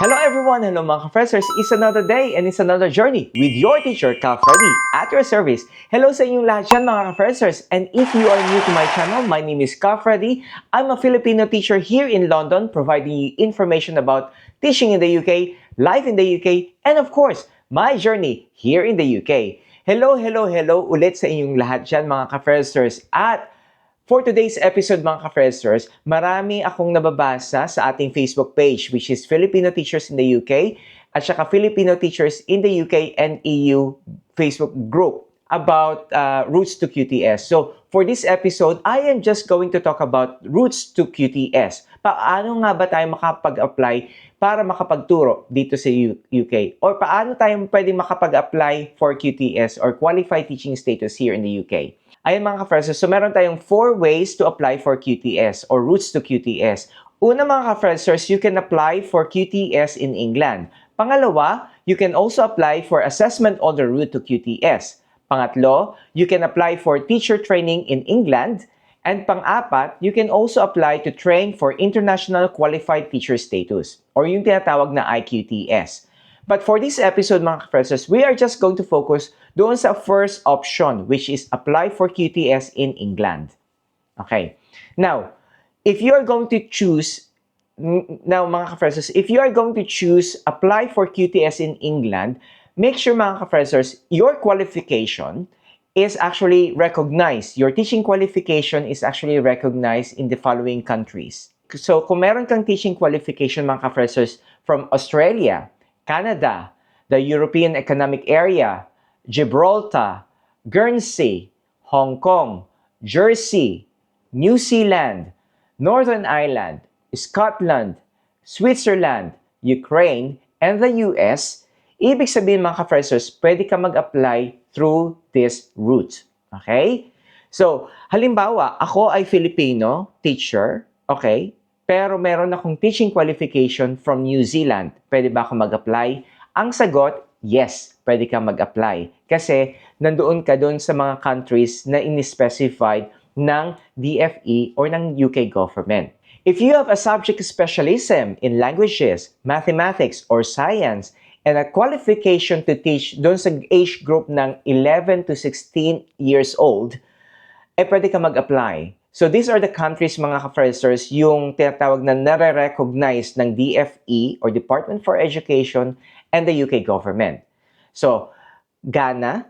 Hello everyone! Hello mga ka-Freshers! It's another day and it's another journey with your teacher, Ka Freddy, at your service. Hello sa inyong lahat dyan mga ka-Freshers! And if you are new to my channel, my name is Ka Freddy. I'm a Filipino teacher here in London, providing you information about teaching in the UK, life in the UK, and of course, my journey here in the UK. Hello ulit sa inyong lahat dyan mga ka-Freshers. At for today's episode mga ka-Freshers, marami akong nababasa sa ating Facebook page which is Filipino Teachers in the UK at saka Filipino Teachers in the UK and EU Facebook group about Roots to QTS. So, for this episode, I am just going to talk about Roots to QTS. Paano nga ba tayo makapag-apply para makapagturo dito sa UK? Or paano tayo pwedeng makapag-apply for QTS or Qualified Teaching Status here in the UK? Ayan mga ka-Freshers, so meron tayong 4 ways to apply for QTS or Roots to QTS. Una mga ka-Freshers, you can apply for QTS in England. Pangalawa, you can also apply for assessment on the route to QTS. Pangatlo, you can apply for teacher training in England. And pang-apat, you can also apply to train for International Qualified Teacher Status or yung tinatawag na IQTS. But for this episode, mga ka-Freshers, we are just going to focus doon sa first option, which is apply for QTS in England. Okay. Now, if you are going to choose, mga ka-Freshers, if you are going to choose apply for QTS in England, make sure, mga ka-Freshers, your qualification is actually recognized. Your teaching qualification is actually recognized in the following countries. So, kung meron kang teaching qualification, mga ka-Freshers, from Australia, Canada, the European Economic Area, Gibraltar, Guernsey, Hong Kong, Jersey, New Zealand, Northern Ireland, Scotland, Switzerland, Ukraine, and the US, ibig sabihin mga ka-Freshers, pwede ka mag-apply through this route. Okay? So, halimbawa, ako ay Filipino teacher, okay? Pero meron akong teaching qualification from New Zealand. Pwede ba ako mag-apply? Ang sagot, yes, pwede ka mag-apply. Kasi nandoon ka doon sa mga countries na in-specified ng DFE or ng UK government. If you have a subject specialism in languages, mathematics, or science, and a qualification to teach doon sa age group ng 11 to 16 years old, pwede ka mag-apply. So these are the countries, mga ka-Freshers, yung tinatawag na nare-recognize ng DFE or Department for Education and the UK government. So, Ghana,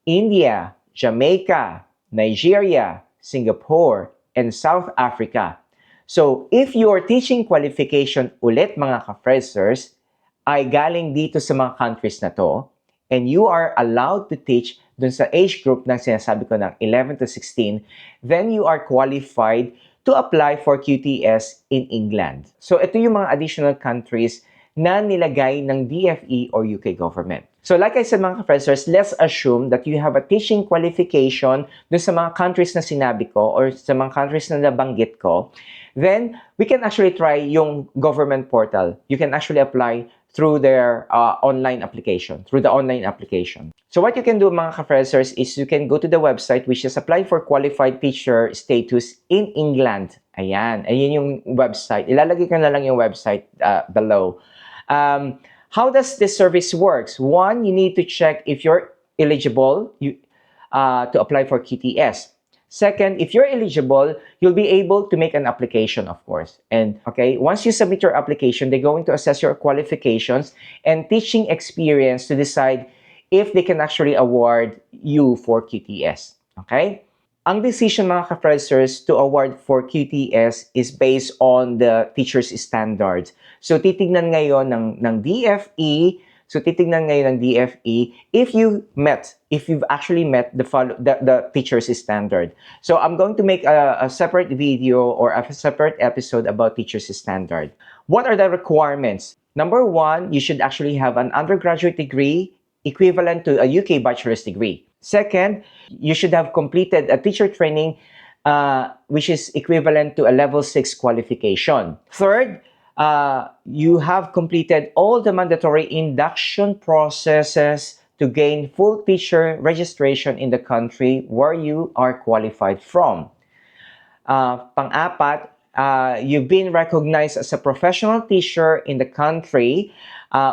India, Jamaica, Nigeria, Singapore, and South Africa. So, if your teaching qualification ulit, mga ka-Freshers, ay galing dito sa mga countries na to, and you are allowed to teach dun sa age group ng sinasabi ko ng 11 to 16, then you are qualified to apply for QTS in England. So, ito yung mga additional countries na nilagay ng DFE or UK government. So, like I said mga ka-Freshers, let's assume that you have a teaching qualification dun sa mga countries na sinabi ko or sa mga countries na nabanggit ko. Then, we can actually try yung government portal. You can actually apply through their online application, through the online application. So what you can do, mga ka-Freshers, is you can go to the website which is apply for qualified teacher status in England. Ayan yung website. Ilalagay ko na lang yung website below. How does this service works? One, you need to check if you're eligible to apply for QTS. Second, if you're eligible, you'll be able to make an application, of course. And okay, once you submit your application, they're going to assess your qualifications and teaching experience to decide if they can actually award you for QTS. Okay? Ang decision, mga ka-Freshers, to award for QTS is based on the teacher's standards. So, titignan ngayon ng DFE, if you've actually met the teacher's standard. So I'm going to make a separate video or a separate episode about teacher's standard. What are the requirements? Number 1, you should actually have an undergraduate degree equivalent to a UK bachelor's degree. Second, you should have completed a teacher training which is equivalent to a level 6 qualification. Third, you have completed all the mandatory induction processes to gain full teacher registration in the country where you are qualified from. Pang-apat, you've been recognized as a professional teacher in the country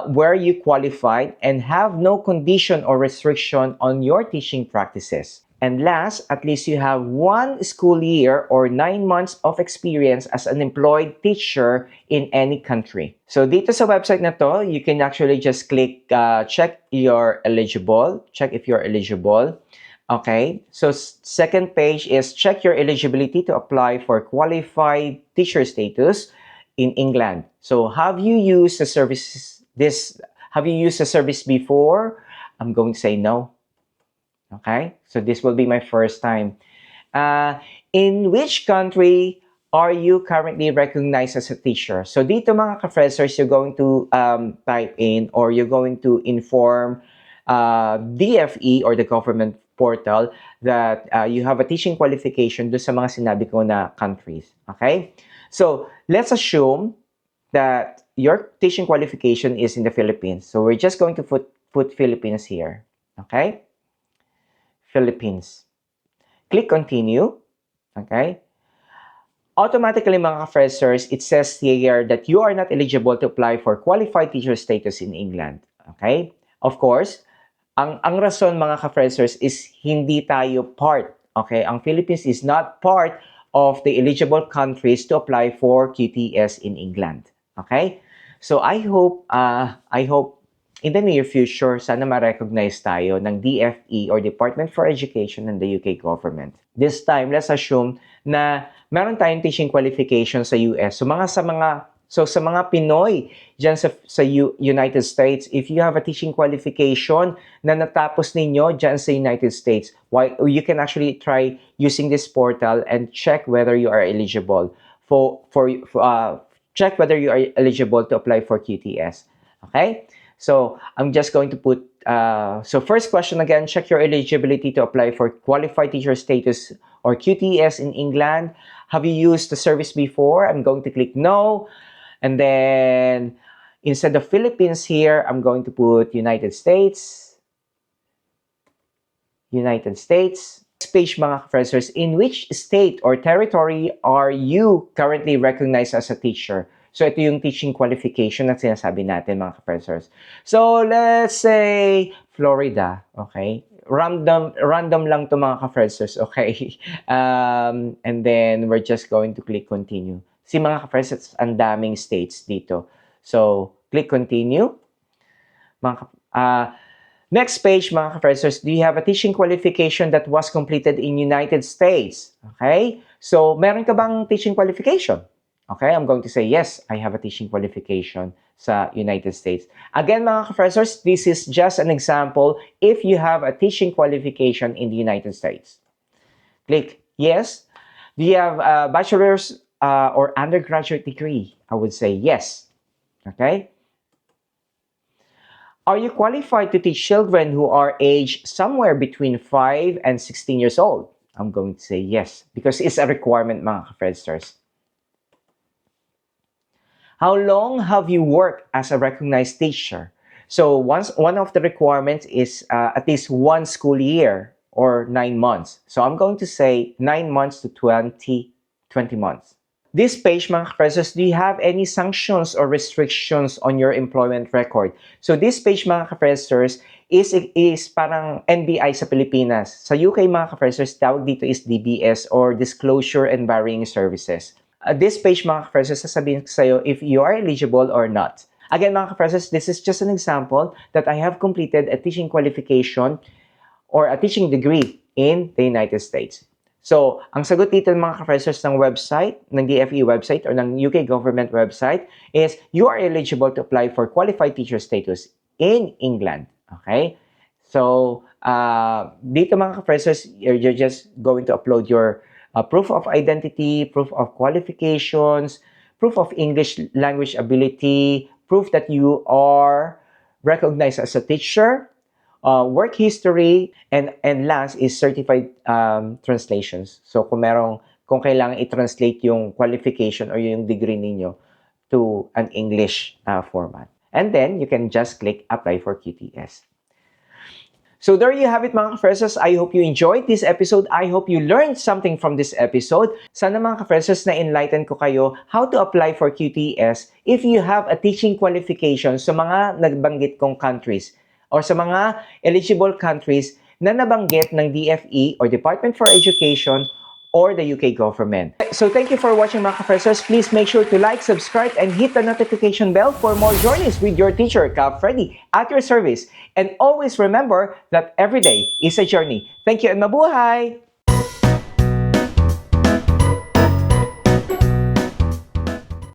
where you qualified and have no condition or restriction on your teaching practices. And last, at least you have 1 school year or 9 months of experience as an employed teacher in any country. So dito sa website na to, you can actually just click check if you're eligible. Okay, so second page is check your eligibility to apply for qualified teacher status in England. So have you used the service before? I'm going to say no. Okay, so this will be my first time. In which country are you currently recognized as a teacher? So dito mga ka-freshers, you're going to type in or you're going to inform DFE or the government portal that you have a teaching qualification do sa mga sinabi ko na countries. Okay? So let's assume that your teaching qualification is in the Philippines. So we're just going to put Philippines here. Okay? Philippines. Click continue. Okay? Automatically, mga ka-freshers, it says here that you are not eligible to apply for qualified teacher status in England. Okay? Of course, ang rason, mga ka-freshers, is hindi tayo part. Okay? Ang Philippines is not part of the eligible countries to apply for QTS in England. Okay? So I hope in the near future, sana ma-recognize tayo ng DFE or Department for Education ng the UK government. This time, let's assume na meron tayong teaching qualification sa US. So sa mga Pinoy dyan sa United States, if you have a teaching qualification na natapos ninyo dyan sa United States, you can actually try using this portal and check whether you are eligible check whether you are eligible to apply for QTS. Okay? So I'm just going to put, so first question again, check your eligibility to apply for qualified teacher status or QTS in England. Have you used the service before? I'm going to click no. And then instead of Philippines here, I'm going to put United States. United States. Next page, mga professors, in which state or territory are you currently recognized as a teacher? So, ito yung teaching qualification na sinasabi natin, mga professors. So, let's say Florida, okay? Random lang to mga professors, okay? And then, we're just going to click continue. Si mga professors, ang daming states dito. So, click continue. Next page, mga professors, do you have a teaching qualification that was completed in United States? Okay? So, meron ka bang teaching qualification? Okay, I'm going to say, yes, I have a teaching qualification sa United States. Again, mga professors, this is just an example if you have a teaching qualification in the United States. Click yes. Do you have a bachelor's or undergraduate degree? I would say yes. Okay? Are you qualified to teach children who are aged somewhere between 5 and 16 years old? I'm going to say yes, because it's a requirement, mga professors. How long have you worked as a recognized teacher? So one of the requirements is at least 1 school year or 9 months. So I'm going to say 9 months to 20 months. This page, mga professors, do you have any sanctions or restrictions on your employment record? So this page, mga professors, is parang NBI sa Pilipinas. Sa UK, mga professors, tawag dito is DBS or Disclosure and Burying Services. This page, mga professors, sasabihin ko sa'yo if you are eligible or not. Again, mga professors, this is just an example that I have completed a teaching qualification or a teaching degree in the United States. So, ang sagot dito ng mga professors ng website, ng DFE website or ng UK government website is you are eligible to apply for qualified teacher status in England. Okay? So, dito mga professors, you're just going to upload your proof of identity, proof of qualifications, proof of English language ability, proof that you are recognized as a teacher, work history, and last is certified translations. So kung kailangan i-translate yung qualification or yung degree ninyo to an English format. And then you can just click apply for QTS. So there you have it mga ka-Freshers. I hope you enjoyed this episode. I hope you learned something from this episode. Sana mga ka-Freshers na enlighten ko kayo how to apply for QTS if you have a teaching qualification sa mga nagbanggit kong countries or sa mga eligible countries na nabanggit ng DFE or Department for Education or the UK government. So thank you for watching mga ka-Freshers. Please make sure to like, subscribe, and hit the notification bell for more journeys with your teacher, Ka Freddy, at your service. And always remember that every day is a journey. Thank you and mabuhay!